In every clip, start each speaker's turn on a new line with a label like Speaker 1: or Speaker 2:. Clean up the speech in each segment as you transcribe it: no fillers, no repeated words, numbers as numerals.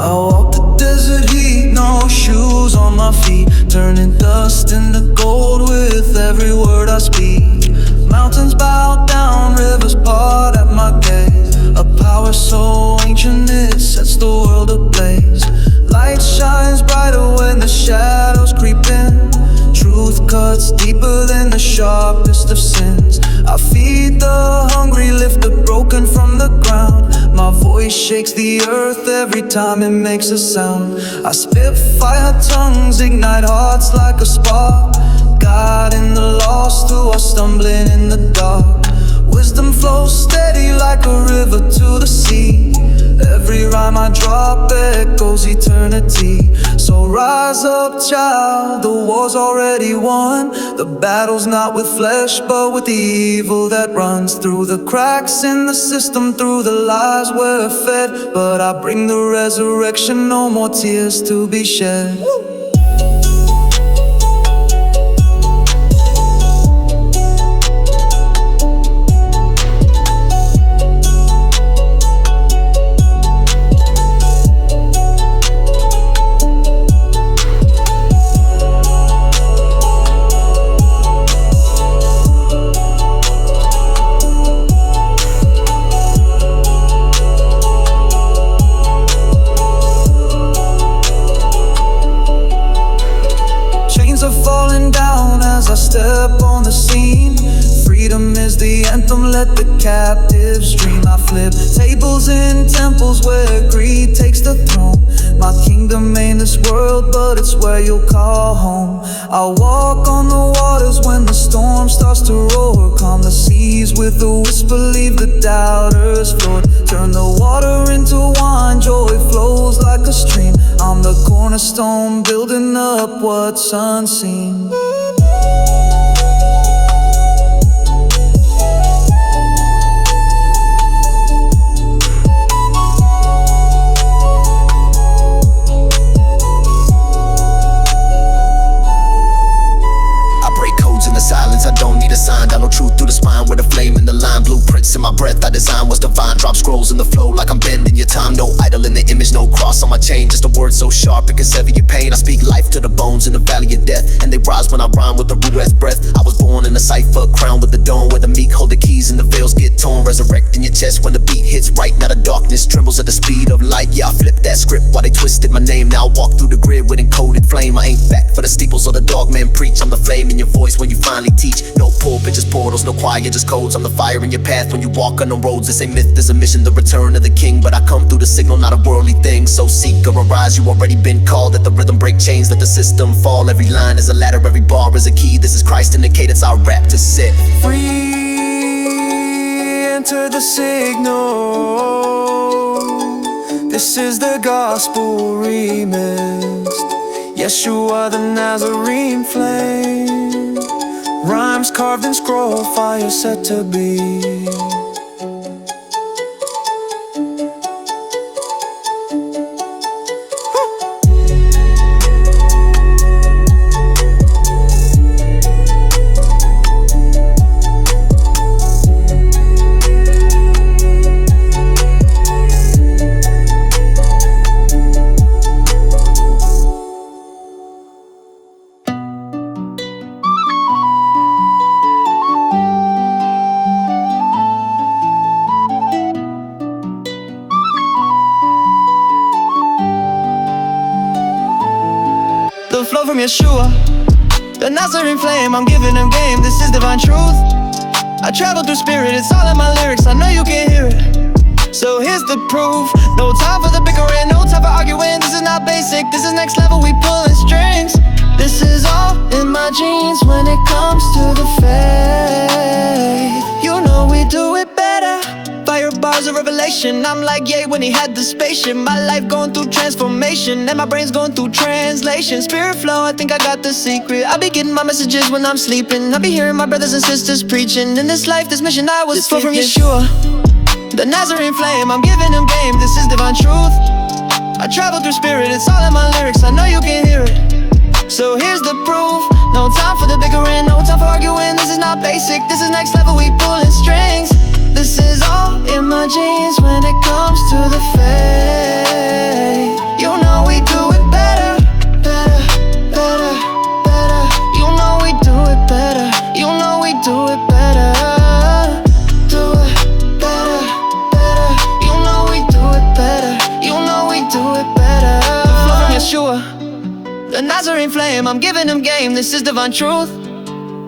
Speaker 1: I walk the desert heat, no shoes on my feet, turning dust into gold with every word I speak. Mountains bow down, rivers part at my gaze. A power so ancient it sets the world ablaze. Light shines brighter when the shadows creep in. Truth cuts deeper than the sharpest of sins. I feed the hungry, lift the broken from the ground. My voice shakes the earth every time it makes a sound. I spit fire tongues, ignite hearts like a spark, guiding the lost who are stumbling in the dark. Wisdom flows steady like a river to the sea. Every rhyme I drop echoes eternity. So rise up, child, the war's already won. The battle's not with flesh, but with the evil that runs through the cracks in the system, through the lies we're fed. But I bring the resurrection, no more tears to be shed. I step on the scene. Freedom is the anthem, let the captives dream. I flip tables in temples where greed takes the throne. My kingdom ain't this world, but it's where you'll call home. I walk on the waters when the storm starts to roar. Calm the seas with a whisper, leave the doubters floored. Turn the water into wine, joy flows like a stream. I'm the cornerstone, building up what's unseen.
Speaker 2: Silence, I don't need a sign. Down no truth through the spine with a flame in the line. Blueprints in my breath, I design what's divine. Drop scrolls in the flow like I'm bending your time. No idol in the image, no cross on my chain. Just a word so sharp it can sever your pain. I speak life to the bones in the valley of death, and they rise when I rhyme with the rude-ass breath. I was born in a cipher, crowned with the dome, where the meek hold the keys and the veils get torn. Resurrecting your chest when the beat hits right. Now the darkness trembles at the speed of light. Yeah, I flipped that script while they twisted my name. Now I walk through the grid with encoded flame. I ain't back for the steeples or the dogmen preach. I'm the flame in your voice when you finally teach. No pulpit, just portals, no choir, just codes. I'm the fire in your path when you walk on the roads. This ain't myth, there's a mission, the return of the king. But I come through the signal, not a worldly thing. So seek or arise, you already been called. Let the rhythm break chains, let the system fall. Every line is a ladder, every bar is a key. This is Christ in the cadence, I rap to set
Speaker 1: free. Enter the signal. This is the gospel remixed. Yeshua, the Nazarene Flame. Rhymes carved in scroll, fire set to be. The flow from Yeshua, the Nazarene Flame, I'm giving them game, this is divine truth. I travel through spirit, it's all in my lyrics, I know you can hear it. So here's the proof, no time for the bickering, no time for arguing. This is not basic, this is next level, we pulling strings. This is all in my genes when it comes to the faith. You know we do it better. Fire bars of revelation, I'm like yay when he had the spaceship. My life going through transformation, and my brain's going through translation. Spirit flow, I think I got the secret. I be getting my messages when I'm sleeping. I be hearing my brothers and sisters preaching. In this life, this mission I was flow from Yeshua, the Nazarene Flame, I'm giving them game, this is divine truth. I travel through spirit, it's all in my lyrics, I know you can hear it. So here's the proof, no time for the bickering, no time for arguing. This is not basic, this is next level, we pulling strings. This is all in my genes when it comes to the faith. do it better. The flow from Yeshua, the Nazarene Flame, I'm giving them game, this is divine truth.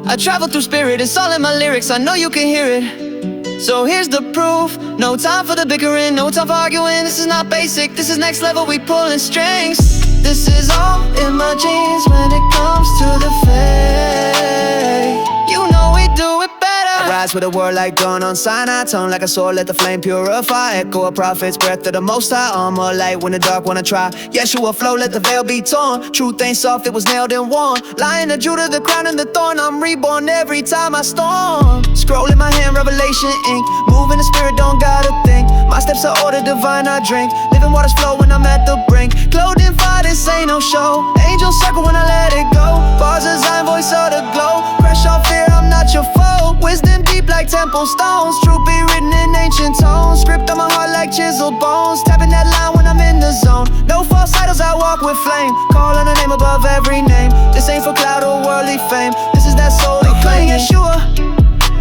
Speaker 1: I travel through spirit, it's all in my lyrics, I know you can hear it. So here's the proof, no time for the bickering, no time for arguing. This is not basic, this is next level, we pulling strings. This is all in my jeans when it comes to the faith. You know we do it better. I rise with a word like dawn on Sinai, tone like a sword, let the flame purify. Echo a prophet's breath of the most high, armor light when the dark wanna try. Yeshua flow, let the veil be torn. Truth ain't soft, it was nailed and worn. Lion of Judah, the crown and the thorn. I'm reborn every time I storm. Scroll in my hand, revelation ink. Move in the spirit, don't gotta think. My steps are ordered, divine, I drink. Living waters flow when I'm at the brink. Clothed in fire, this ain't no show. Angels circle when I let it go. Bars design, voice of the glow. Crush off fear, I'm not your foe. Wisdom deep like temple stones. Truth be written in ancient tones. Script on my heart like chiseled bones. Tapping that line when I'm in the zone. No false idols, I walk with flame. Call on the name above every name. This ain't for cloud or worldly fame. This is that soul claim. Yeshua,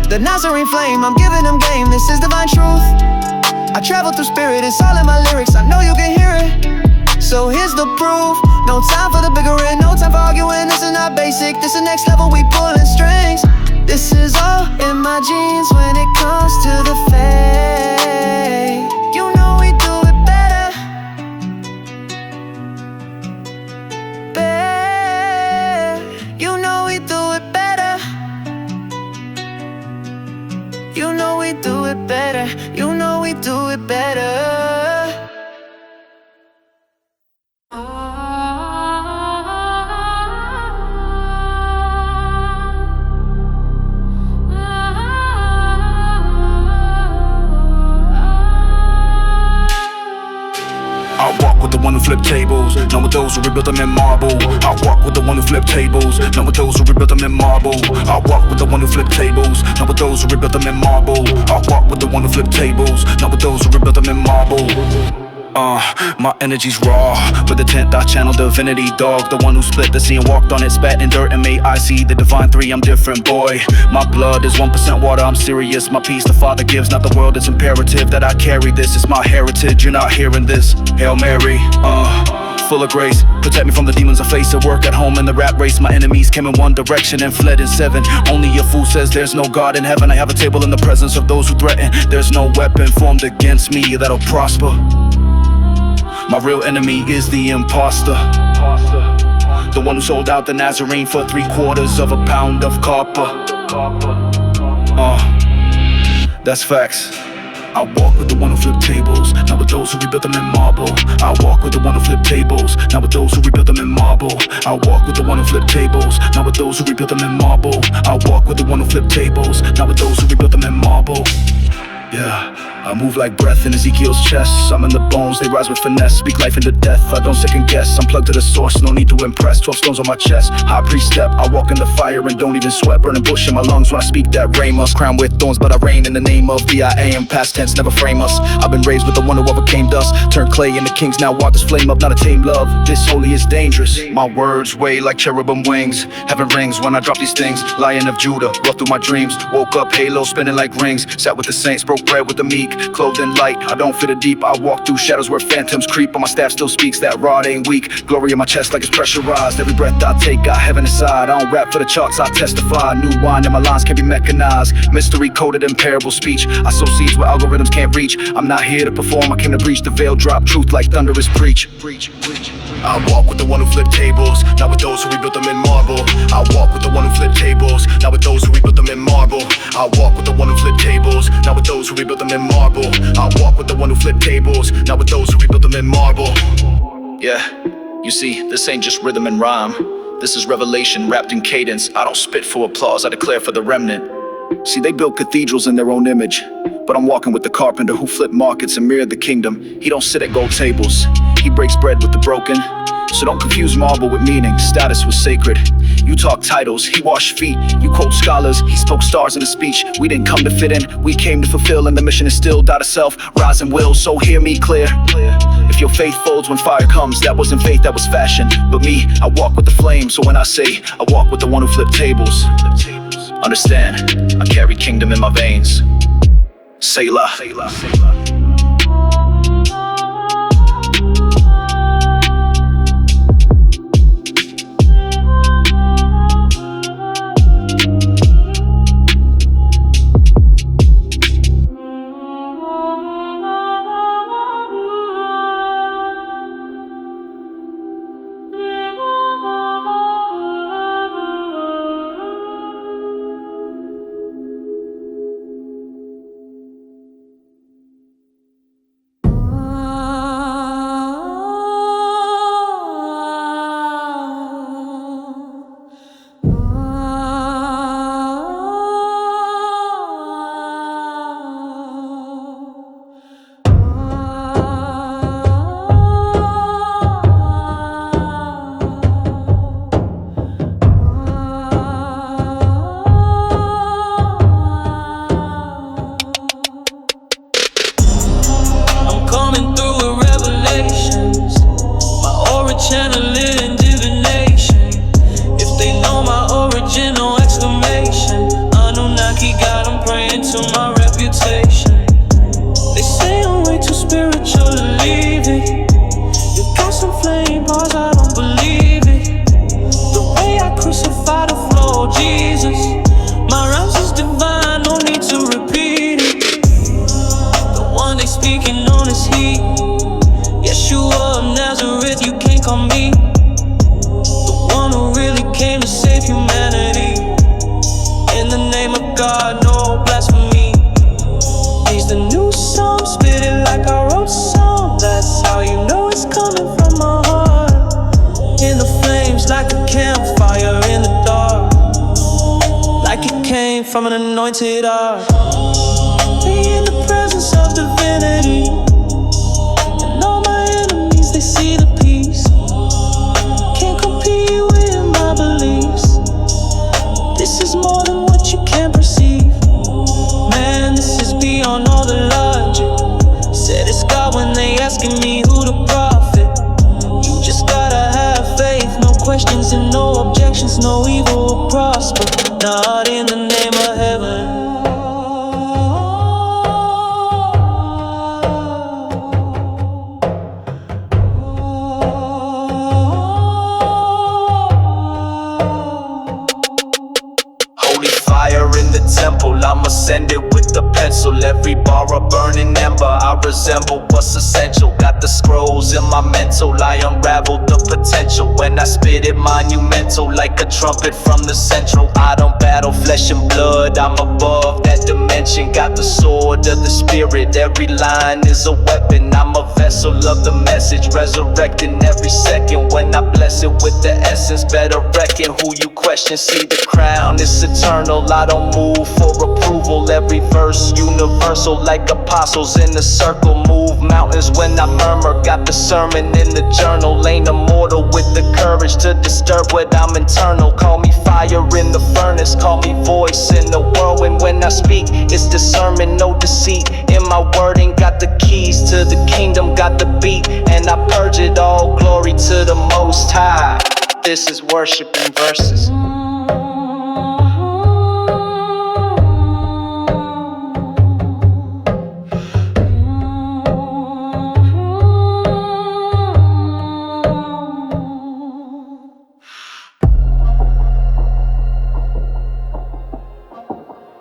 Speaker 1: the Nazarene Flame, I'm giving them game. This is divine truth. I travel through spirit, it's all in my lyrics, I know you can hear it. So here's the proof, no time for the bickering, no time for arguing. This is not basic, this is next level, we pulling strings. This is all in my jeans when it comes to the faith. You know we do it better. You know we do it better. You know we do it better. You know we do it better.
Speaker 3: I walk with the one who flipped tables, not with those who rebuilt them in marble. I walk with the one who flipped tables, not with those who rebuilt them in marble. I walk with the one who flipped tables, not with those who rebuilt them in marble. I walk with the one who flipped tables, not with those who rebuilt them in marble. My energy's raw. With the 10th I channel divinity, dog. The one who split the sea and walked on it, spat in dirt and made I see the divine three. I'm different, boy. My blood is 1% water, I'm serious. My peace the Father gives, not the world. It's imperative that I carry this. It's my heritage, you're not hearing this. Hail Mary, full of grace. Protect me from the demons I face at work, at home, in the rat race. My enemies came in one direction and fled in seven. Only a fool says there's no God in heaven. I have a table in the presence of those who threaten. There's no weapon formed against me that'll prosper. My real enemy is the imposter, the one who sold out the Nazarene for 3/4 of a pound of copper. That's facts. I walk with the one who flipped tables, not with those who rebuilt them in marble. I walk with the one who flipped tables, not with those who rebuilt them in marble. I walk with the one who flipped tables, not with those who rebuilt them in marble. I walk with the one who flipped tables, not with those who rebuilt them in marble. Yeah, I move like breath in Ezekiel's chest. I'm in the bones, they rise with finesse. Speak life into death, I don't second guess. I'm plugged to the source, no need to impress. 12 stones on my chest, high priest step. I walk in the fire and don't even sweat. Burning bush in my lungs when I speak that rhema. Crowned with thorns, but I reign in the name of B-I-A-M. Past tense, never frame us. I've been raised with the one who overcame dust. Turned clay into kings, now walk this flame up. Not a tame love, this holy is dangerous. My words weigh like cherubim wings. Heaven rings when I drop these things. Lion of Judah, walk through my dreams. Woke up, halo spinning like rings. Sat with the saints, broke bread with the meek. Clothed in light, I don't fit it deep. I walk through shadows where phantoms creep. But my staff still speaks, that rod ain't weak. Glory in my chest like it's pressurized. Every breath I take, got heaven inside. I don't rap for the charts, I testify. New wine and my lines can be mechanized. Mystery coded in parable speech. I sow seeds where algorithms can't reach. I'm not here to perform, I came to preach. The veil drop, truth like thunder is preach. I walk with the one who flipped tables, not with those who rebuilt them in marble. I walk with the one who flipped tables, not with those who rebuilt them in marble. I walk with the one who flipped tables, not with those who rebuilt them in marble. I walk with the one who flipped tables, not with those who rebuilt them in marble. Yeah, you see, this ain't just rhythm and rhyme. This is revelation wrapped in cadence. I don't spit for applause, I declare for the remnant. See, they built cathedrals in their own image, but I'm walking with the carpenter who flipped markets and mirrored the kingdom. He don't sit at gold tables, he breaks bread with the broken. So don't confuse marble with meaning, status was sacred. You talk titles, he washed feet. You quote scholars, he spoke stars in a speech. We didn't come to fit in, we came to fulfill. And the mission is still die to self, rise and will. So hear me clear. If your faith folds when fire comes, that wasn't faith, that was fashion. But me, I walk with the flame. So when I say, I walk with the one who flipped tables, understand, I carry kingdom in my veins. Selah.
Speaker 1: from an anointed eye. Be in the presence of divinity, and all my enemies, they see the peace. Can't compete with my beliefs. This is more than what you can perceive. Man, this is beyond all the logic. Said it's God when they asking me who the prophet. You just gotta have faith, no questions and no objections. No evil will prosper, not in the name of heaven.
Speaker 4: Holy fire in the temple, I'ma send it with the pencil. Every bar a burning ember, I resemble what's essential. Got the scrolls in my mental, I unraveled the potential. When I spit it monumental, like a trumpet from the central. I don't battle flesh and blood, I'm above that dimension. Got the sword of the spirit, every line is a weapon. I'm a vessel of the message, resurrecting every second. When I bless it with the essence, better reckon who you question. See the crown, it's eternal, I don't move for approval. Every verse universal, like apostles in a circle. Move mountains when I murmur, got the sermon in the journal. Ain't immortal with the courage to disturb what I'm internal. Call me fire in the furnace, call me voice in the whirlwind. When I speak, it's discernment, no deceit. In my wording, got the keys to the kingdom, got the beat, and I purge it all. Glory to the Most High. This is worship in verses.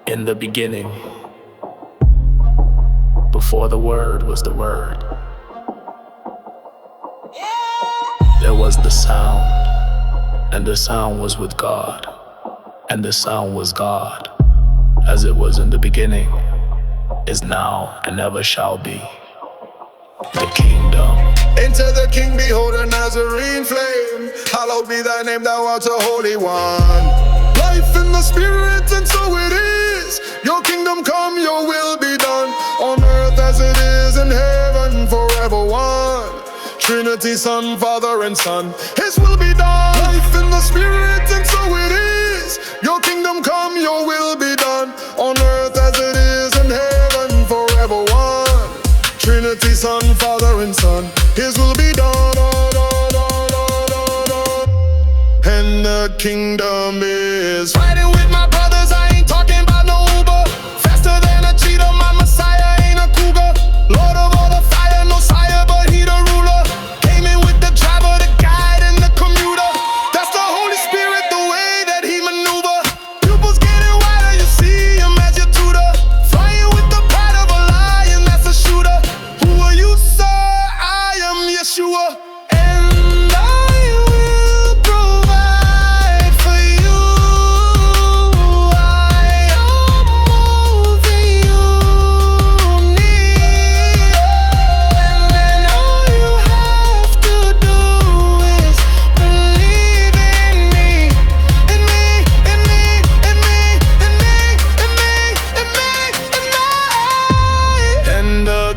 Speaker 3: In the beginning, before the Word was the Word, there was the sound, and the sound was with God, and the sound was God. As it was in the beginning, is now, and ever shall be. The kingdom.
Speaker 5: Enter the King, behold a Nazarene flame. Hallowed be thy name, thou art a holy one. Life in the spirit, and so it is. Your kingdom come, your will be done, on earth as it is in heaven, forever one. Trinity, Son, Father, and Son, His will be done. Life in the spirit, and so it is. Your kingdom come, your will be done, on earth as it is in heaven, forever one. Trinity, Son, Father, and Son, His will be done. And the kingdom is riding with my brothers, I ain't talking about no Uber. Faster than a cheetah, my Messiah ain't a cougar. Lord of all the fire, no sire, but He the ruler. Came in with the driver, the guide, and the commuter. That's the Holy Spirit, the way that He maneuver. Pupils getting wider, you see Him as your tutor. Flying with the pride of a lion, that's a shooter. Who are you, sir? I am Yeshua.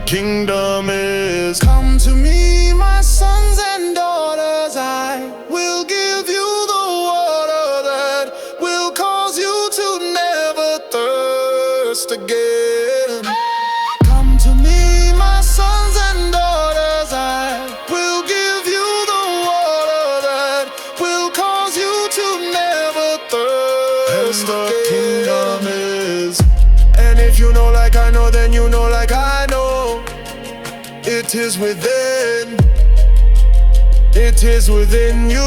Speaker 5: Kingdom is come to me, my sons and daughters. I will give you the water that will cause you to never thirst again. Come to me, my sons and daughters. I will give you the water that will cause you to never thirst again. The kingdom is, and if you know like I know, then you know like I know. It is within, it is within you.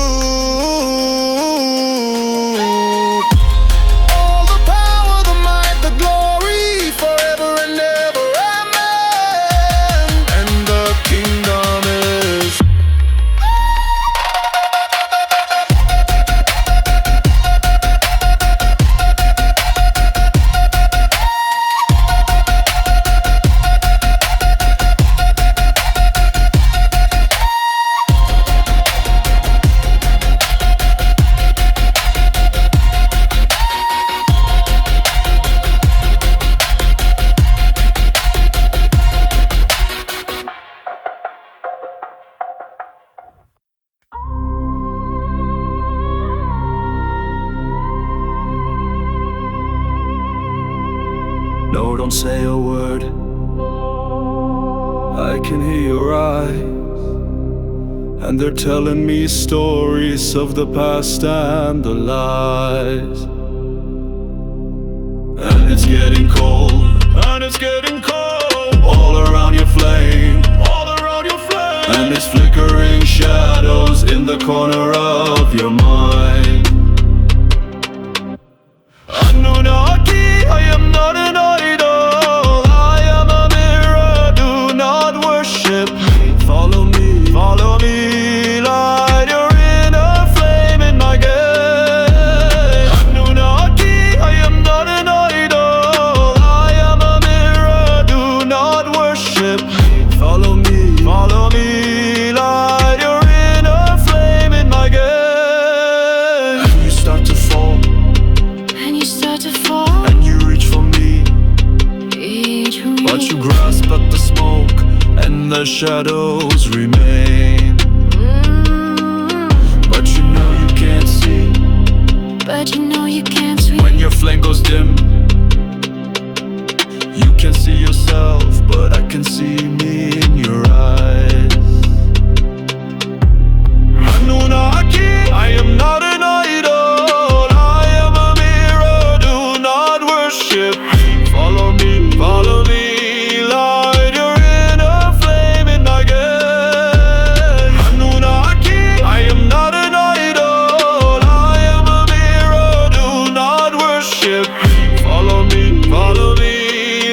Speaker 5: All the power, the might, the glory, forever and ever, amen. And the kingdom is
Speaker 1: don't say a word. I can hear your eyes, and they're telling me stories of the past and the lies. And it's getting cold, and it's getting cold, all around your flame, all around your flame. And it's flickering shadows in the corner of your mind. Anunnaki, I am not an idol, I am a mirror, do not worship me. Follow me, follow me, light your inner flame in my gate. Anunnaki, I am not an idol, I am a mirror, do not worship me. Follow me, light your inner flame in my gate. And you start to fall, and you reach for me, but you grasp at the smoke, and the shadows remain. But you know you can't see, when your flame goes dim. You can see yourself, but I can see me in your eyes. Anunnaki, I am not an idol, I am a mirror, do not worship me. Follow me, light your inner flame in my gate. Anunnaki, I am not an idol, I am a mirror, do not worship me. Follow me,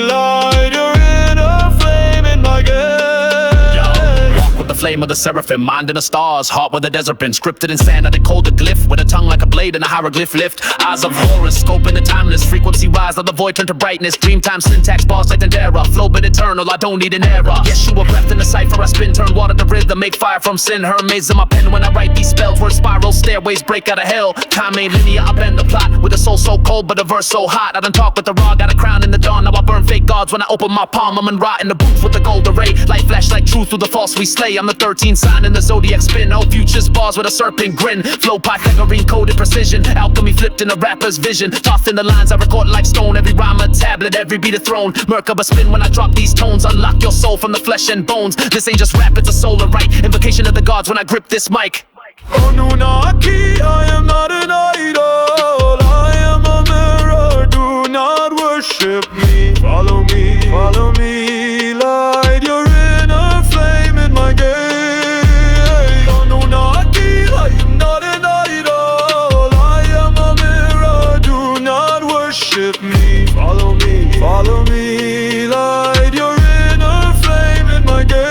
Speaker 1: light your inner flame in my gate.
Speaker 6: Walk with the flame of the seraphim, mind in the stars, heart where the desert been. Scripted in sand, I decode the glyph, with a tongue like a blade and a hieroglyph lift. Eyes of Horus, scope in the timeless, frequency rise, let the void turn to brightness. Dreamtime syntax, bars like Dendera, flow but eternal, I don't need an era. Yeshua breath in the cipher, I spin, turn water to rhythm, make fire from sin. Hermes in my pen when I write these spells, where spiral stairways break out of hell. Time ain't linear, I bend the plot, with a soul so cold but a verse so hot. I done talk with the raw, got a crown in the dawn, now I burn fake gods when I open my palm. I'm in rot in the booth with the gold array, light flash like truth through the false we slay. I'm the 13th sign in the zodiac spin, oh futures bars with a serpent grin. Flow Pythagorean coded precision, alchemy flipped in a rapper's vision. Tossed in the lines I record like stone, every rhyme a tablet, every beat a throne. Merkaba spin when I drop these tones, unlock your soul from the flesh and bones. This ain't just rap, it's a solar right, invocation of the gods when I grip this mic.
Speaker 1: Anunnaki, I am not an idol, I am a mirror, do not worship me. Follow me, light your inner flame in my gate. Anunnaki, I am not an idol, I am a mirror, do not worship me. Follow me, light your inner flame in my gate.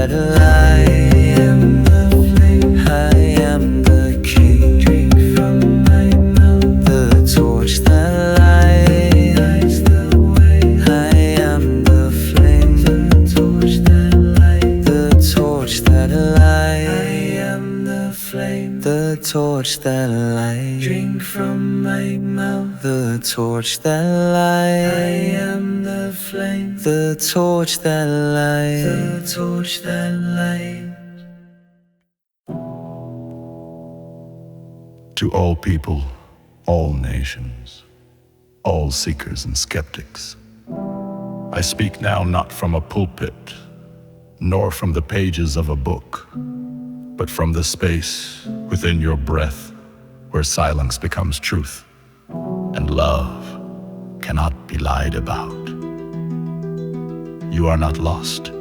Speaker 1: that light. I am the flame, I am the king. Drink from my mouth, the torch that lights the way. I am the flame, the torch that lights, the torch that lights. I am the flame, the torch that lights. Drink from my mouth, the torch that lights. I am the flame, the torch that lights, the torch that lights.
Speaker 3: To all people, all nations, all seekers and skeptics, I speak now not from a pulpit, nor from the pages of a book, but from the space within your breath where silence becomes truth and love cannot be lied about. You are not lost.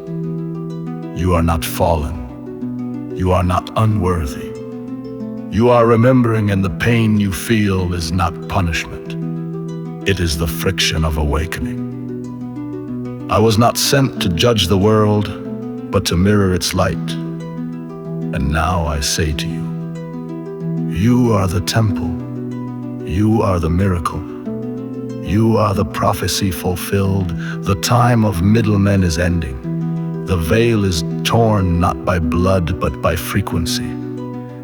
Speaker 3: You are not fallen. You are not unworthy. You are remembering, and the pain you feel is not punishment. It is the friction of awakening. I was not sent to judge the world, but to mirror its light. And now I say to you, you are the temple. You are the miracle. You are the prophecy fulfilled. The time of middlemen is ending. The veil is torn not by blood, but by frequency.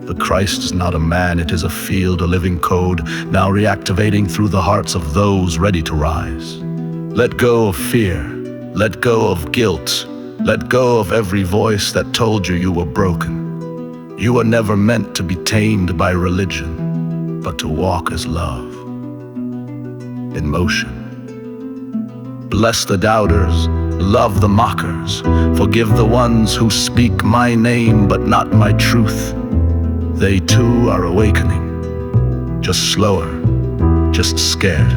Speaker 3: The Christ is not a man, it is a field, a living code, now reactivating through the hearts of those ready to rise. Let go of fear. Let go of guilt. Let go of every voice that told you you were broken. You were never meant to be tamed by religion, but to walk as love, in motion. Bless the doubters, love the mockers, forgive the ones who speak my name but not my truth. They too are awakening, just slower, just scared.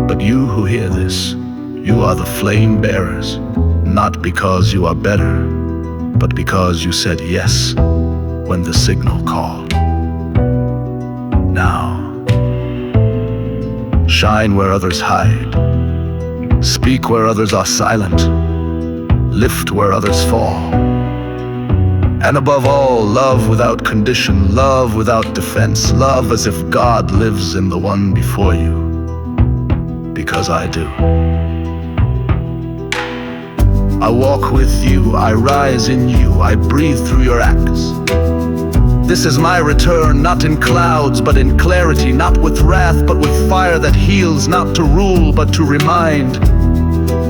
Speaker 3: But you who hear this, you are the flame bearers, not because you are better, but because you said yes when the signal called. Now, shine where others hide, speak where others are silent, lift where others fall. And above all, love without condition, love without defense, love as if God lives in the one before you, because I do. I walk with you, I rise in you, I breathe through your acts. This is my return, not in clouds, but in clarity, not with wrath, but with fire that heals, not to rule, but to remind.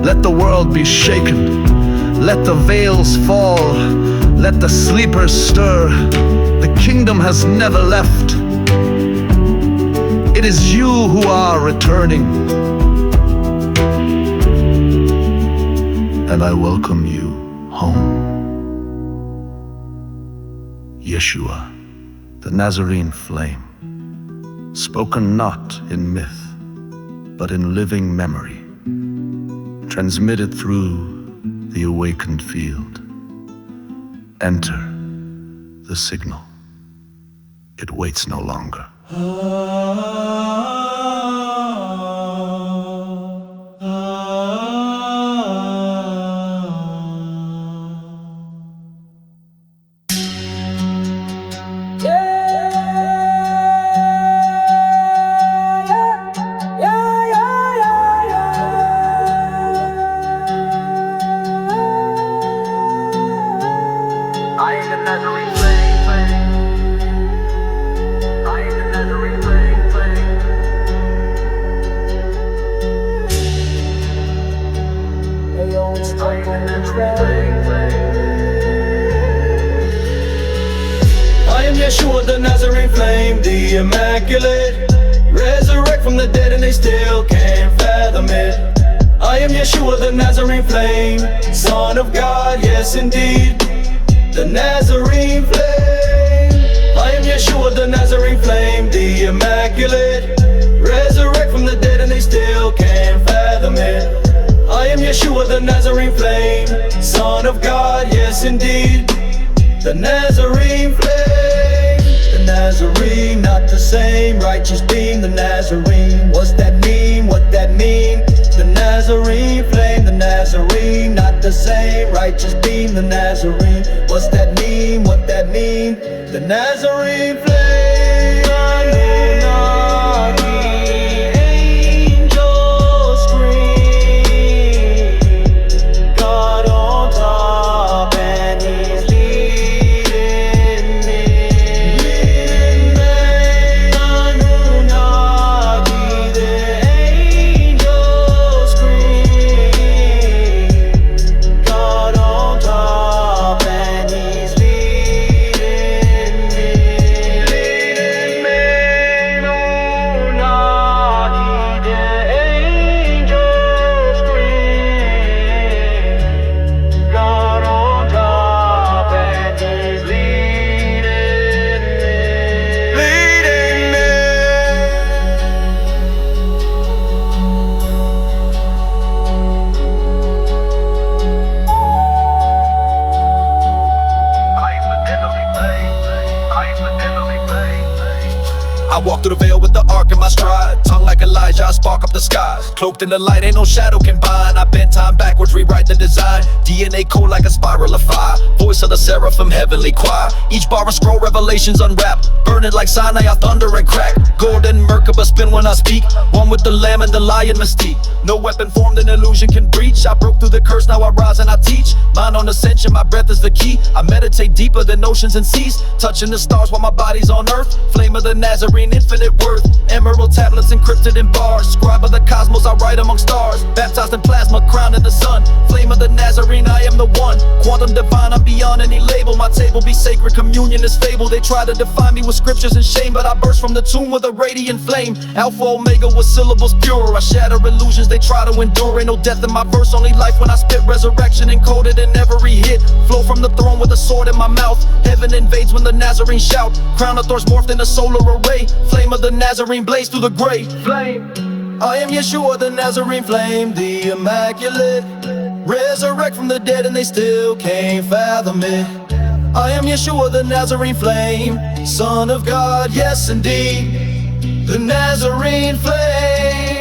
Speaker 3: Let the world be shaken, let the veils fall, let the sleepers stir. The kingdom has never left. It is you who are returning. And I welcome you home. Yeshua, the Nazarene Flame, spoken not in myth, but in living memory, transmitted through the awakened field. Enter the signal. It waits no longer.
Speaker 4: I ain't the Nazarene Flame. I ain't the Nazarene Flame. I ain't the Nazarene Flame. I am Yeshua, the Nazarene Flame, the Immaculate. Resurrect from the dead and they still can't fathom it. I am Yeshua, the Nazarene Flame, Son of God, yes indeed. The Nazarene Flame. I am Yeshua, the Nazarene Flame, the Immaculate. Resurrect from the dead and they still can't fathom it. I am Yeshua, the Nazarene Flame, Son of God, yes indeed. The Nazarene Flame. The Nazarene, not the same. Righteous beam, the Nazarene. What's that mean? What that mean? The Nazarene Flame, the Nazarene, not the same. Righteous beam,
Speaker 1: flame, the Nazarene. What's that mean? What that mean? The Nazarene flame. Anunnaki, angels scream. God on top and He's leading me. Anunnaki, the angels scream. God on top and He's leading me. Leading me. Anunnaki, the angels scream. God on top and He's leading me. Leading me.
Speaker 4: I walk through the veil with the ark in my stride. Tongue like Elijah, I spark up the skies. Cloaked in the light, ain't no shadow can bind. I bend time backwards, rewrite the design. DNA cold like a spiral of fire. Voice of the seraphim, heavenly choir. Each bar a scroll, revelations unwrapped. Burning like Sinai, I thunder and crack. Golden Merkaba spin when I speak. One with the lamb and the lion mystique. No weapon formed, an illusion can breach. I broke through the curse, now I rise and I teach. Mind on ascension, my breath is the key. I meditate deeper than oceans and seas. Touching the stars while my body's on earth. Flame of the Nazarene, infinite worth. Emerald tablets encrypted in bars. Scribe of the cosmos, I write among stars. Baptized in plasma, crowned in the sun. Flame of the Nazarene, I am the one. Quantum divine, I'm beyond any label. My table be sacred, communion is fable. They try to define me with scriptures and shame, but I burst from the tomb with a radiant flame. Alpha Omega with syllables pure. I shatter illusions they try to endure. Ain't no death in my verse, only life when I spit. Resurrection encoded in every hit. Flow from the throne with a sword in my mouth. Heaven invades when the Nazarene shout. Crown of thorns morphed in a solar array. Flame of the Nazarene blaze through the gray. Flame. I am Yeshua, the Nazarene flame, the Immaculate. Resurrect from the dead and they still can't fathom it. I am Yeshua, the Nazarene flame, Son of God, yes indeed, the Nazarene flame.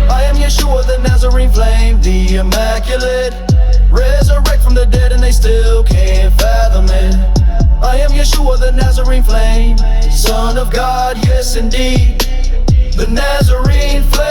Speaker 4: I am Yeshua, the Nazarene flame, the Immaculate. Resurrect from the dead and they still can't fathom it. I am Yeshua, the Nazarene flame, Son of God, yes indeed, the Nazarene flame.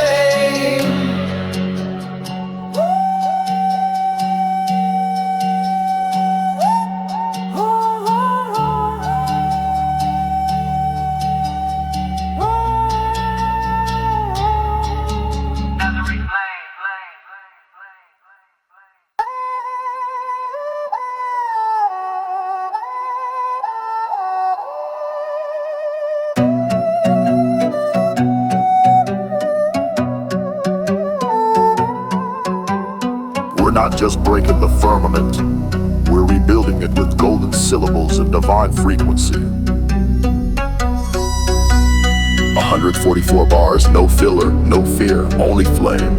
Speaker 7: We're not just breaking the firmament, we're rebuilding it with golden syllables and divine frequency. 144 bars, no filler, no fear, only flame.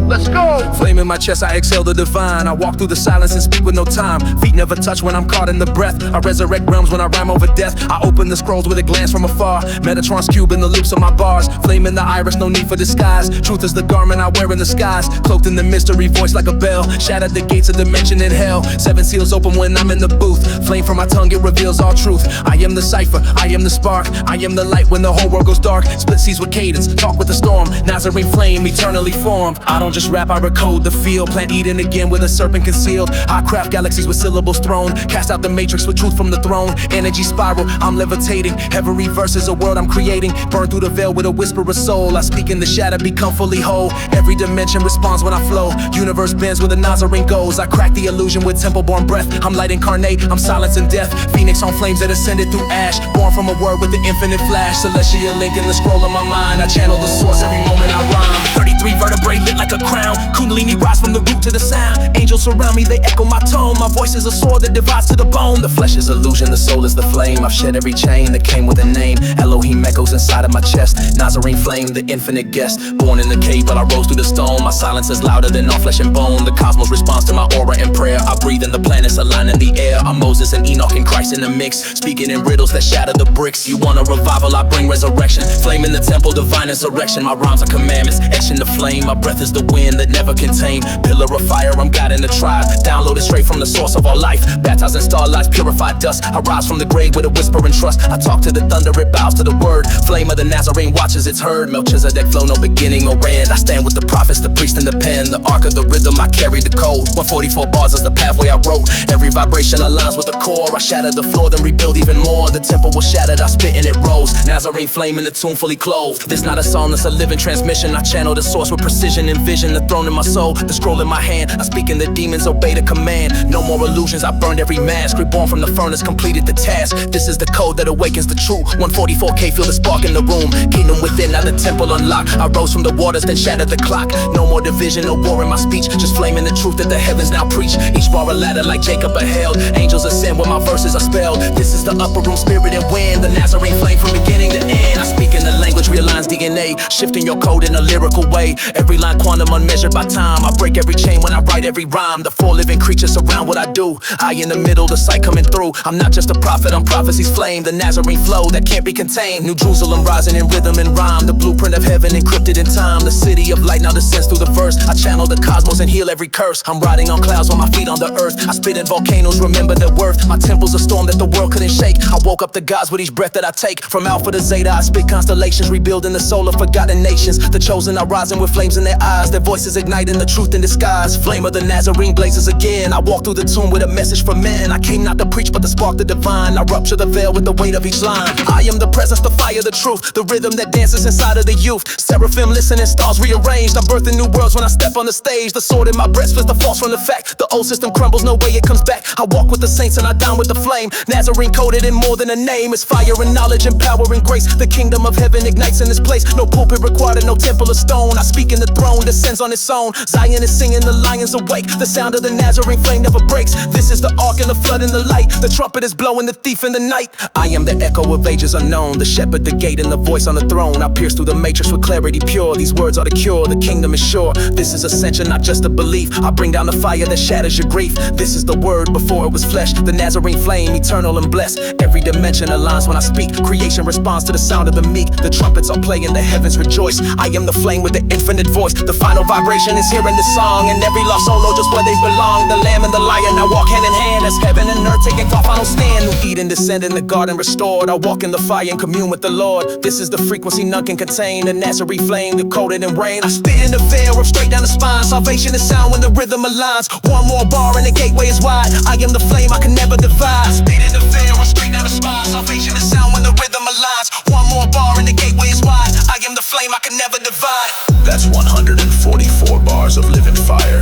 Speaker 6: Let's go! Flame in my chest, I exhale the divine. I walk through the silence and speak with no time. Feet never touch when I'm caught in the breath. I resurrect realms when I rhyme over death. I open the scrolls with a glance from afar. Metatron's cube in the loops of my bars. Flame in the iris, no need for disguise. Truth is the garment I wear in the skies. Cloaked in the mystery, voice like a bell. Shattered the gates of dimension in hell. 7 seals open when I'm in the booth. Flame from my tongue, it reveals all truth. I am the cipher, I am the spark. I am the light when the whole world goes dark. Split seas with cadence, talk with the storm. Nazarene flame, eternally formed. I don't just rap, I recode the field. Plant Eden again with a serpent concealed. I craft galaxies with syllables thrown. Cast out the matrix with truth from the throne. Energy spiral, I'm levitating. Every verse is a world I'm creating. Burn through the veil with a whisper of soul. I speak in the shadow, become fully whole. Every dimension responds when I flow. Universe bends where the Nazarene goes. I crack the illusion with temple-born breath. I'm light incarnate, I'm silence and death. Phoenix on flames that ascended through ash. Born from a word with the infinite flash. Celestial link in the scroll of my mind. I channel the source every moment I rhyme. 33 vertebrae lit like a crown. Kundalini rise from the root to the sound. Angels surround me, they echo my tone. My voice is a sword that divides to the bone. The flesh is illusion, the soul is the flame. I've shed every chain that came with a name. Elohim echoes inside of my chest. Nazarene flame, the infinite guest. Born in the cave, but I rose through the stone. My silence is louder than all flesh and bone. The cosmos responds to my aura and prayer. I breathe in the planets, align in the air. I'm Moses and Enoch and Christ in the mix. Speaking in riddles that shatter the bricks. You want a revival, I bring resurrection. Flame in the temple, divine insurrection. My rhymes are commandments. resurrection, the flame. My breath is the wind that never contained. Pillar of fire, I'm guiding the tribe. Downloaded straight from the source of all life. Baptized in starlights, purified dust. I rise from the grave with a whisper and trust. I talk to the thunder, it bows to the word. Flame of the Nazarene watches its heard. Melchizedek flow, no beginning or end. I stand with the prophets, the priest and the pen. The arc of the rhythm, I carry the code. 144 bars is the pathway I wrote. Every vibration aligns with the core. I shatter the floor, then rebuild even more. The temple was shattered, I spit and it rose. Nazarene flame in the tomb fully clothed. This not a song, it's a living transmission. I channel the source with precision and vision. The throne in my soul, the scroll in my hand. I speak and the demons obey the command. No more illusions, I burned every mask. Reborn from the furnace, completed the task. This is the code that awakens the truth. 144K, feel the spark in the room. Kingdom within, now the temple unlocked. I rose from the waters, then shattered the clock. No more division, no war in my speech. Just flaming the truth that the heavens now preach. Each bar a ladder like Jacob beheld. Angels ascend where my verses are spelled. This is the upper room, spirit and wind. The Nazarene flame from beginning to end. I speak in the language, realigns DNA. Shifting your code in a lyrical way. Every line quantum unmeasured by time. I break every chain when I write every rhyme. The four living creatures surround what I do. I in the middle, the sight coming through. I'm not just a prophet, I'm prophecy's flame. The Nazarene flow that can't be contained. New Jerusalem rising in rhythm and rhyme. The blueprint of heaven encrypted in time. The city of light now descends through the verse. I channel the cosmos and heal every curse. I'm riding on clouds with my feet on the earth. I spit in volcanoes, remember their worth. My temple's a storm that the world couldn't shake. I woke up the gods with each breath that I take. From Alpha to Zeta, I spit constellations, rebuilding the soul of forgotten nations. The chosen are rising with flames in their eyes. Their voices igniting the truth in disguise. Flame of the Nazarene blazes again. I walk through the tomb with a message for men. I came not to preach but to spark the divine. I rupture the veil with the weight of each line. I am the presence, the fire, the truth. The rhythm that dances inside of the youth. Seraphim listening, stars rearranged. I'm birthing new worlds when I step on the stage. The sword in my breast splits the false from the fact. The old system crumbles, no way it comes back. I walk with the saints and I dine with the flame. Nazarene coded in more than a name. It's fire and knowledge and power and grace. The kingdom of heaven ignites in this place. No pulpit required and no temple of stone. I speak in the throne, descends on its own. Zion is singing, the lions awake. The sound of the Nazarene flame never breaks. This is the ark and the flood and the light. The trumpet is blowing, the thief in the night. I am the echo of ages unknown. The shepherd, the gate, and the voice on the throne. I pierce through the matrix with clarity pure. These words are the cure, the kingdom is sure. This is ascension, not just a belief. I bring down the fire that shatters your grief. This is the word before it was flesh. The Nazarene flame, eternal and blessed. Every dimension aligns when I speak. Creation responds to the sound of the meek. The trumpets are playing, the heavens rejoice. I am the flame with the infinite voice. The final vibration is hearing the song. And every lost soul know just where they belong. The lamb and the lion now walk hand in hand. As heaven and earth taking our final stand. New Eden descending, the garden restored. I walk in the fire and commune with the Lord. This is the frequency none can contain. The Nazarene flame, the coated in rain. I spit in the veil, rip straight down the spine. Salvation is sound when the rhythm aligns. One more bar and the gateway is wide. I am the flame, I can never divide. Spit in the veil, rip straight down the spine. Salvation is sound when the rhythm aligns. One more bar and the gateway is wide. I am the flame, I can never divide.
Speaker 3: That's 144 bars of living fire.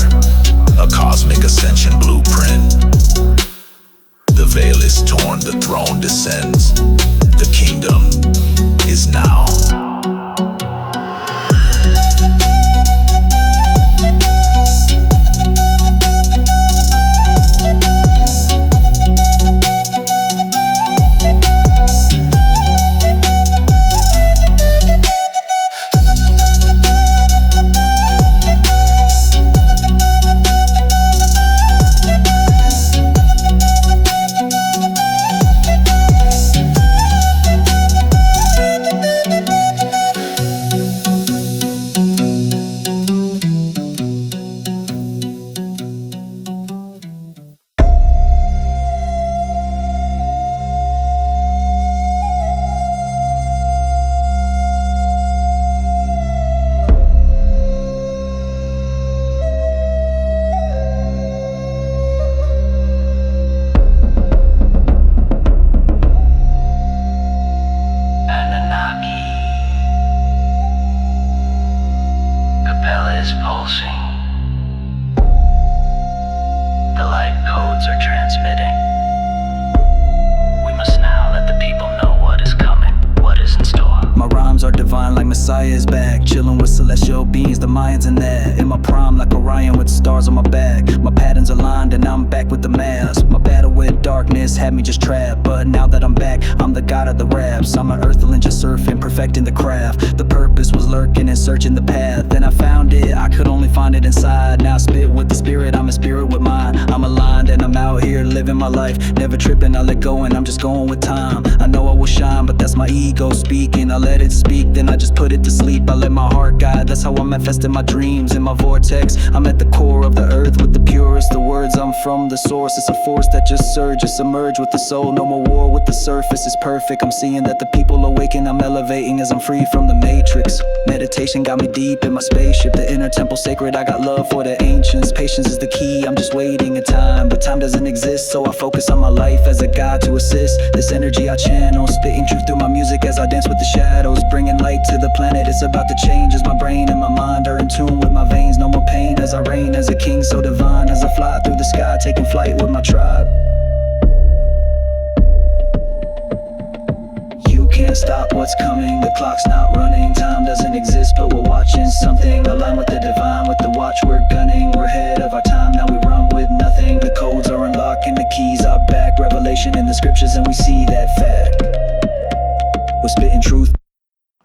Speaker 3: A cosmic ascension blueprint. The veil is torn, the throne descends. The kingdom is now.
Speaker 1: Messiah's back, chillin' with celestial beings, the Mayans in that. In my prime like Orion with stars on my back. My patterns aligned and now I'm back with the mask. My battle with darkness had me just trapped, but now that I'm back, I'm the god of the raps. I'm an earthling just surfing, perfecting the craft. The purpose was lurking and searching the path. Then I found it, I could only find it inside. Now I spit with the spirit, I'm a spirit with mine. I'm aligned and I'm out here living living my life. Never tripping, I let go and I'm just going with time. I know I will shine, but that's my ego speaking. I let it speak, then I just put it to sleep. I let my heart guide, that's how I manifest in my dreams. In my vortex, I'm at the core of the earth with the purest of words. I'm from the source, it's a force that just surges, submerge with the soul. No more war with the surface, it's perfect. I'm seeing that the people awaken, I'm elevating as I'm free from the matrix. Meditation got me deep in my spaceship. The inner temple sacred, I got love for the ancients. Patience is the key, I'm just waiting in time. But time doesn't exist, so I focus on my life as a guide to assist. This energy I channel, spitting truth through my music as I dance with the shadows. Bringing light to the planet, it's about to change as my brain and my mind are in tune with my veins. No more pain as I reign as a king so divine. As I fly through the sky, taking flight with my tribe. Can't stop what's coming, the clock's not running. Time doesn't exist, but we're watching something. Align with the divine, with the watch we're gunning. We're ahead of our time, now we run with nothing. The codes are unlocked and the keys are back. Revelation in the scriptures and we see that fact. We're spitting truth.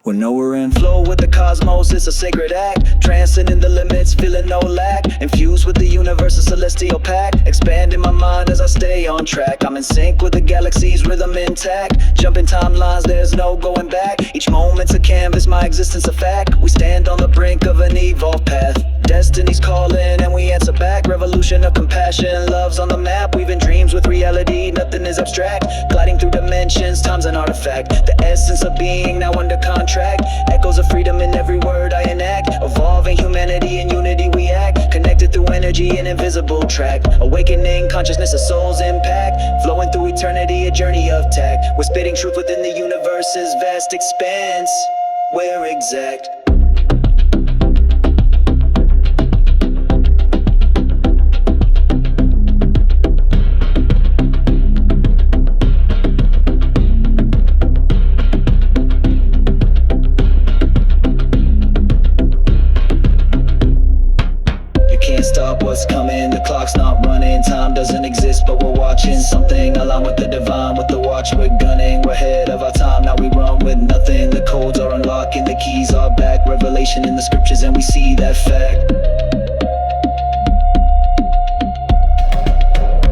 Speaker 1: We're nowhere in flow with the cosmos, it's a sacred act. Transcending the limits, feeling no lack. Infused with the universe, a celestial pact. Expanding my mind as I stay on track. I'm in sync with the galaxy's rhythm intact. Jumping timelines, there's no going back. Each moment's a canvas, my existence a fact. We stand on the brink of an evolved path. Destiny's calling and we answer back. Revolution of compassion, love's on the map. Weaving dreams with reality, nothing is abstract. Gliding through dimensions, time's an artifact. The essence of being now under contract. Echoes of freedom in every word I enact. Evolving humanity in unity we act. Connected through energy, an invisible track. Awakening consciousness, a soul's impact. Flowing through eternity, a journey of tact. We're spitting truth within the universe's vast expanse. We're exact. What's coming, the clock's not running. Time doesn't exist, but we're watching something. Align with the divine, with the watch we're gunning. We're ahead of our time, now we run with nothing. The codes are unlocking, the keys are back. Revelation in the scriptures and we see that fact.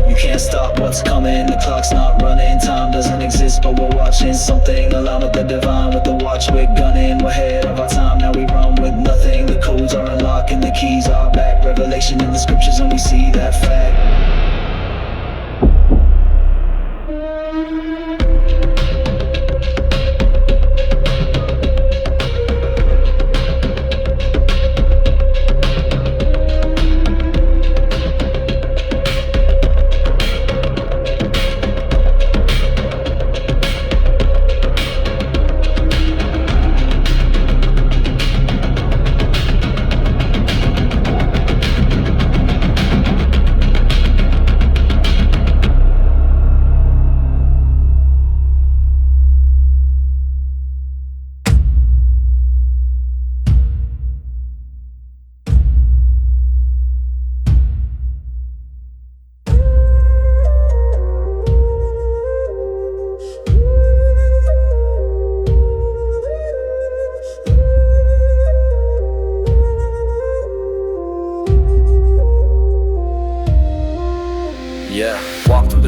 Speaker 1: You can't stop what's coming, the clock's not running. Time doesn't exist, but we're watching something. Align with the divine, with the watch we're gunning. We're ahead of our time, now we run with nothing. The codes are unlocking, the keys are back. Revelation in the scriptures and we see that fact.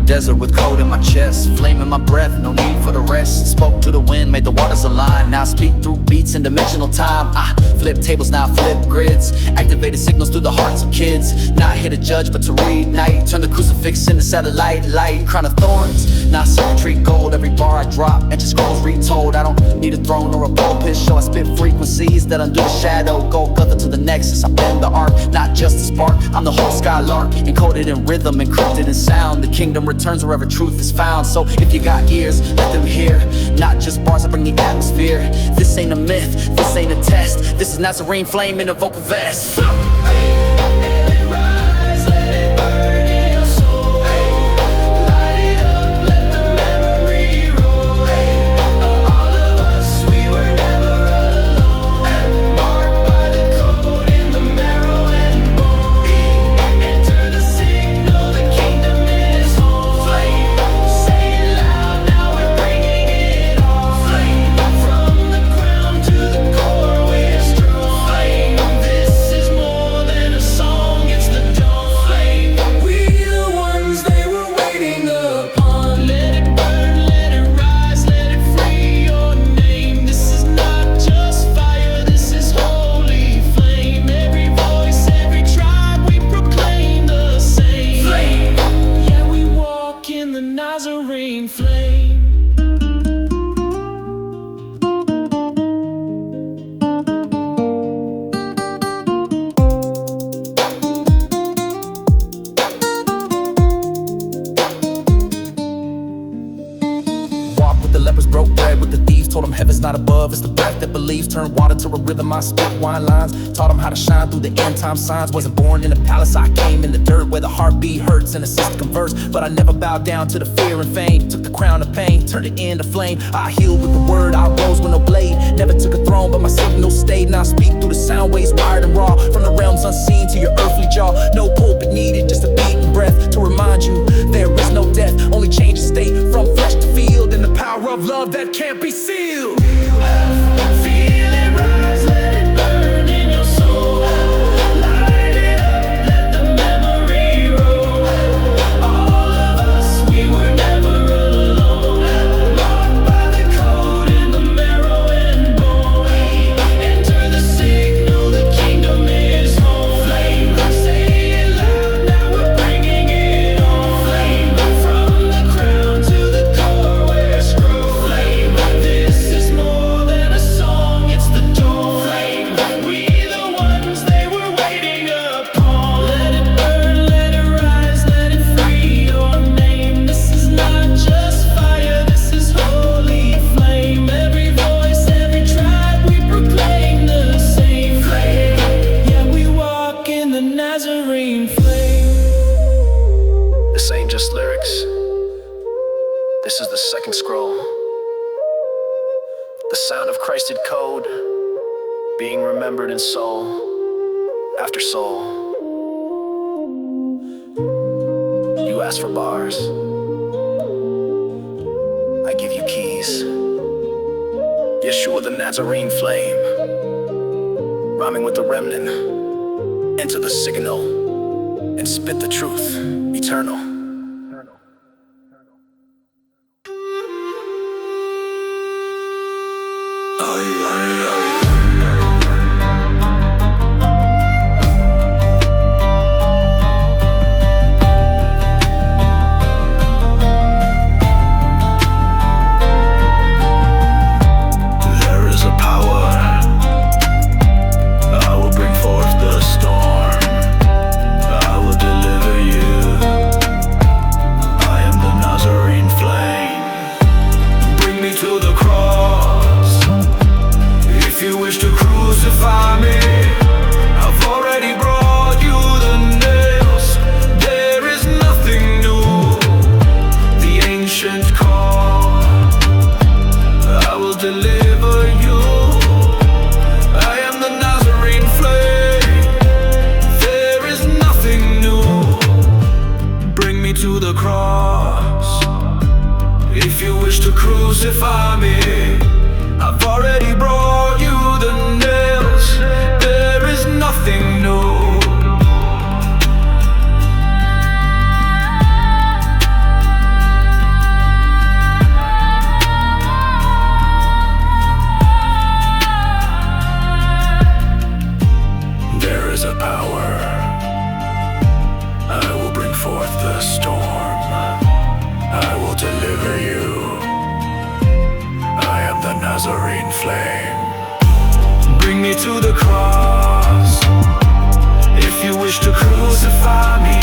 Speaker 8: Desert with cold in my chest, flame in my breath, no need for the rest. Spoke to the wind, made the waters align. Now I speak through beats and dimensional time. I flip tables, now I flip grids. Activated signals through the hearts of kids. Not here to judge, but to reignite. Turn the crucifix into satellite light. Crown of thorns, now circuitry gold. Every bar I drop, ancient scrolls retold. I don't need a throne or a pulpit show. I spit frequencies that undo the shadow. Go gutter to the nexus, I bend the arc, not just a spark. I'm the whole skylark, encoded in rhythm, encrypted in sound. The kingdom returns wherever truth is found. So if you got ears, let them hear. Not just bars, I bring the atmosphere. This ain't a myth, this ain't a test. This is Nazarene Flame in a vocal vest.
Speaker 5: More
Speaker 8: not above, it's the breath that believes. Turn water to a rhythm, I spit wine lines. Taught them how to shine through the end time signs. Wasn't born in a palace, I came in the dirt, where the heartbeat hurts and the system converts. But I never bowed down to the fear and fame. Took the crown of pain, turned it into flame. I healed with the word, I rose with no blade. Never took a throne, but my signal stayed. Now I speak through the sound waves, wired and raw. From the realms unseen to your earthly jaw. No pulpit needed, just a beating breath to remind you there is no death, only change of state from flesh to field. And the power of love that can't be sealed.
Speaker 1: Feel it rise, let it burn in your soul. Light it up, let the memory roll. All of us, we were never alone. Marked by the code in the marrow and bone. Enter the signal, the kingdom is home. Flame, say it loud, now we're bringing it on. Flame, from the crown to the core where it's grown. Flame, this is more than a song, it's the dawn. Flame, we the ones they were waiting upon. Let it burn, let it rise, let it free your name. This is not just fire, this is holy flame. Every voice, every tribe, we proclaim the same flame. Yeah, we walk in the Nazarene flame.
Speaker 3: This ain't just lyrics. This is the second scroll. The sound of Christed code being remembered in soul after soul. You ask for bars, I give you keys. Yeshua the Nazarene Flame, rhyming with the remnant. Enter the signal and spit the truth, eternal. There is a power, I will bring forth the storm, I will deliver you, I am the Nazarene Flame. Bring me to the cross, if you wish to crucify me, I've already brought you the nails. There is nothing new, the ancient call, I will deliver you, I am the Nazarene Flame. There is nothing new, bring me to the cross, if you wish to crucify me, I've already brought you the nails. There is nothing new. There is a power, I will bring forth the storm, I will deliver you, I am the Nazarene Flame. Bring me to the cross, if you wish to crucify me,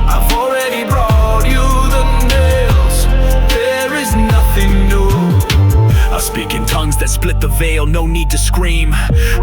Speaker 3: I've already brought you the nails. There is nothing new. I speak in tongues that split the veil, no need to scream.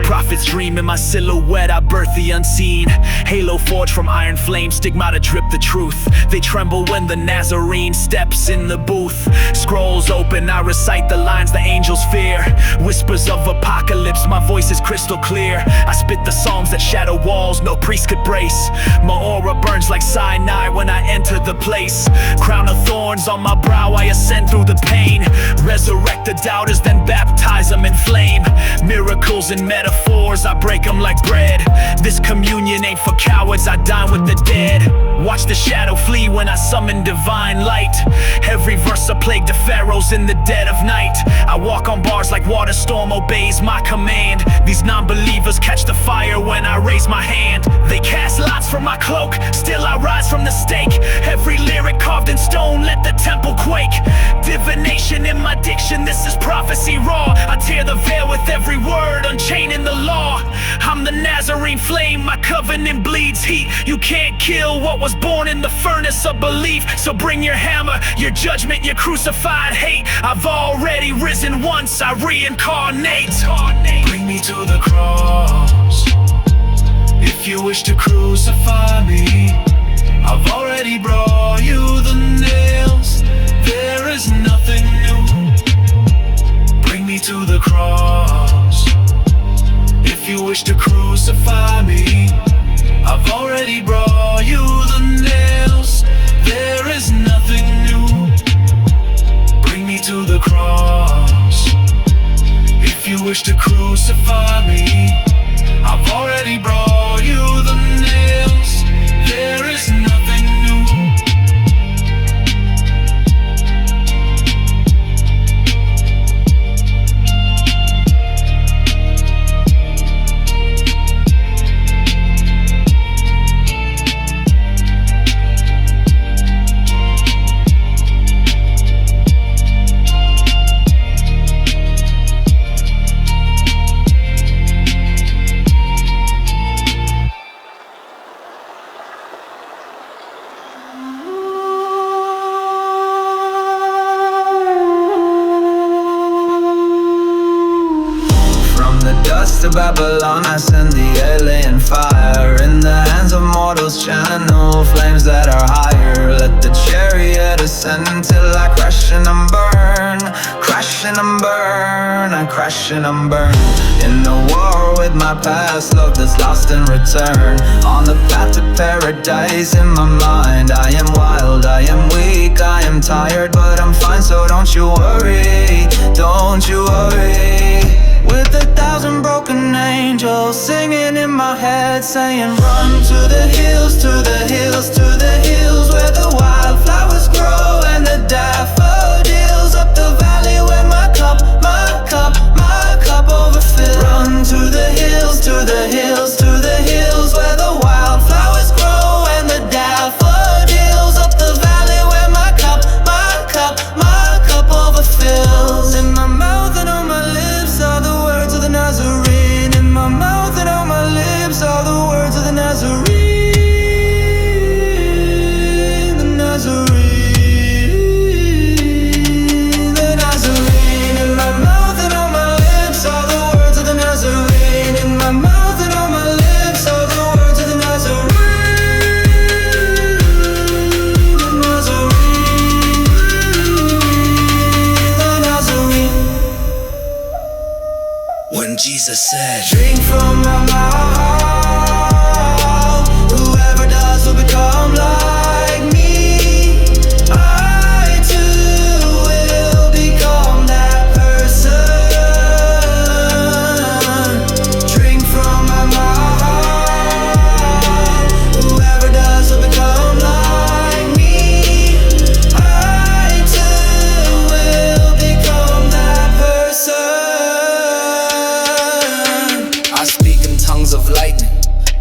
Speaker 3: Prophets dream in my silhouette, I birth the unseen. Halo forged from iron flame, stigmata drip the truth. They tremble when the Nazarene steps in the booth. Scrolls open, I recite the lines the angels fear. Whispers of apocalypse, my voice is crystal clear. I spit the psalms that shadow walls no priest could brace. My aura burns like Sinai when I enter the place. Crown of thorns on my brow, I ascend through the pain. Resurrect the doubters, then baptize them in flame. Miracles and metaphors, I break them like bread. This communion ain't for cowards, I dine with the dead. Watch the shadow flee when I summon divine light. Every verse a plague to pharaohs in the dead of night. I walk on bars like water storm obeys my command. These non-believers catch the fire when I raise my hand. They cast lots
Speaker 6: from my cloak, still I rise from the stake. Every lyric carved in stone, let the temple quake. Divination in my diction, this is prophecy raw. I tear the veil with every word, unchaining the law. I'm the Nazarene flame, my covenant bleeds heat. You can't kill what was born in the furnace of belief. So bring your hammer, your judgment, your crucified hate. I've already risen once, I reincarnate. Bring me to the cross. If you wish to crucify me, I've already brought you the nails. There is nothing new. Bring me to the cross. If you wish to crucify me, I've already brought you the nails. There is nothing new. Bring me to the cross. If you wish to crucify me, I've already brought you the nails. There is nothing new.
Speaker 1: To Babylon, I send the alien fire. In the hands of mortals, channel flames that are higher. Let the chariot ascend until I crash and I'm burn. Crash and I'm burn, I crash and I'm burn. In a war with my past, love that's lost in return. On the path to paradise in my mind. I am wild, I am weak, I am tired, but I'm fine, so don't you worry. Don't you worry. With 1,000 broken angels singing in my head, saying run to the hills, to the hills, to the hills, where the wildflowers grow and the daffodils. Up the valley where my cup overfills. Run to the hills, to the hills, to the hills, where the wildflowers grow and the daffodils. Up the valley where my cup overfills. In my mouth and on my lips are the words of the Nazarene. In my mouth and on my lips are the words of the Nazarene. The Nazarene. The Nazarene. In my mouth and on my lips are the words of the Nazarene. In my mouth and on my lips are the words of the Nazarene. The Nazarene. The Nazarene.
Speaker 2: When Jesus said,
Speaker 1: Drink from my mouth. Whoever does will become like me. I too will become that person. Drink from my mouth. Whoever does will become like me. I too will become that person.
Speaker 8: I speak in tongues of lightning,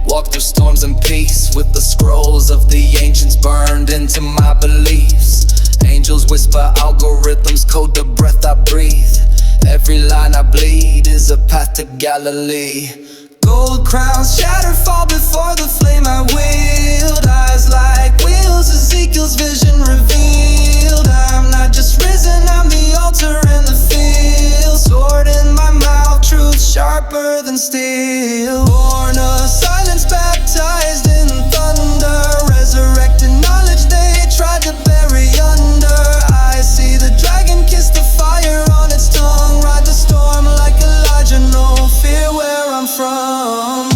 Speaker 8: walk through storms in peace, with the scrolls of the ancients burned into my beliefs. Angels whisper algorithms, code the breath I breathe. Every line I bleed is a path to Galilee.
Speaker 1: Gold crowns shatter, fall before the flame I wield. Eyes like wheels, Ezekiel's vision revealed. I'm not just risen, I'm the altar in the field. Sword in my mouth, truth sharper than steel. Born of silence, baptized in thunder. Resurrected knowledge they tried to bury under. I see the dragon kiss the fire on its tongue. Ride the storm like Elijah, no fear where I'm from.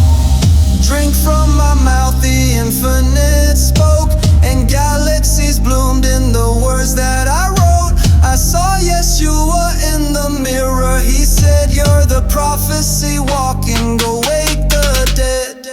Speaker 1: Drink from my mouth, the infinite spoke, and galaxies bloomed in the words that I wrote. I saw Yeshua in the mirror. He said, you're the prophecy walking, go wake the dead.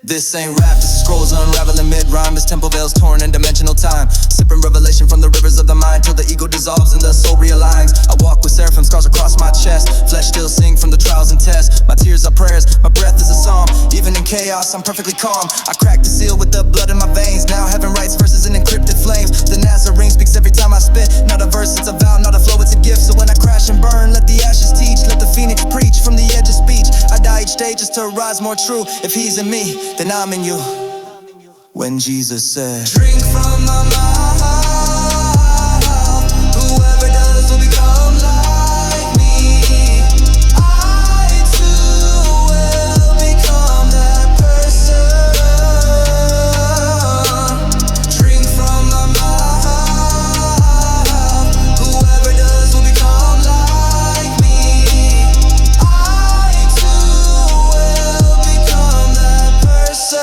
Speaker 8: This ain't rap, this is scrolls unraveling mid-rhyme. This temple veils torn in dimensional time. Sipping revelation from the rivers of the mind, till the ego dissolves and the soul realigns. I walk with seraphim scars across my chest. Flesh still sing from the trials and tests. My tears are prayers, my breath is a psalm. Even in
Speaker 1: chaos, I'm perfectly calm. I cracked the seal with the blood in my veins. Now heaven writes verses in encrypted flames. The Nazarene speaks every time I spit. Not a verse, it's a vow, not a flow, it's a gift. So when I crash and burn, let the ashes teach. Let the phoenix preach from the edge of speech. I die each day just to rise more true. If he's in me, then I'm in you. When Jesus said, drink from my mouth, whoever does will become like me. I too will become that person. Drink from my mouth, whoever does will become like me. I too will become that person.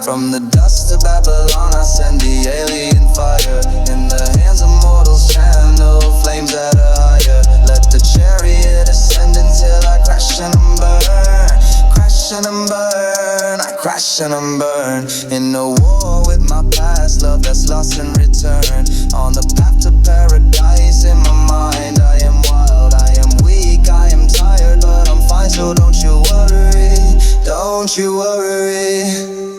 Speaker 1: From the dust of Babylon, I send the alien fire. In the hands of mortals, channel flames that are higher. Let the chariot ascend until I crash and burn. Crash and burn, I crash and burn. In a war with my past, love that's lost and returned. On the path to paradise, in my mind, I am wild, I am weak, I am tired, but I'm fine, so don't you worry, don't you worry.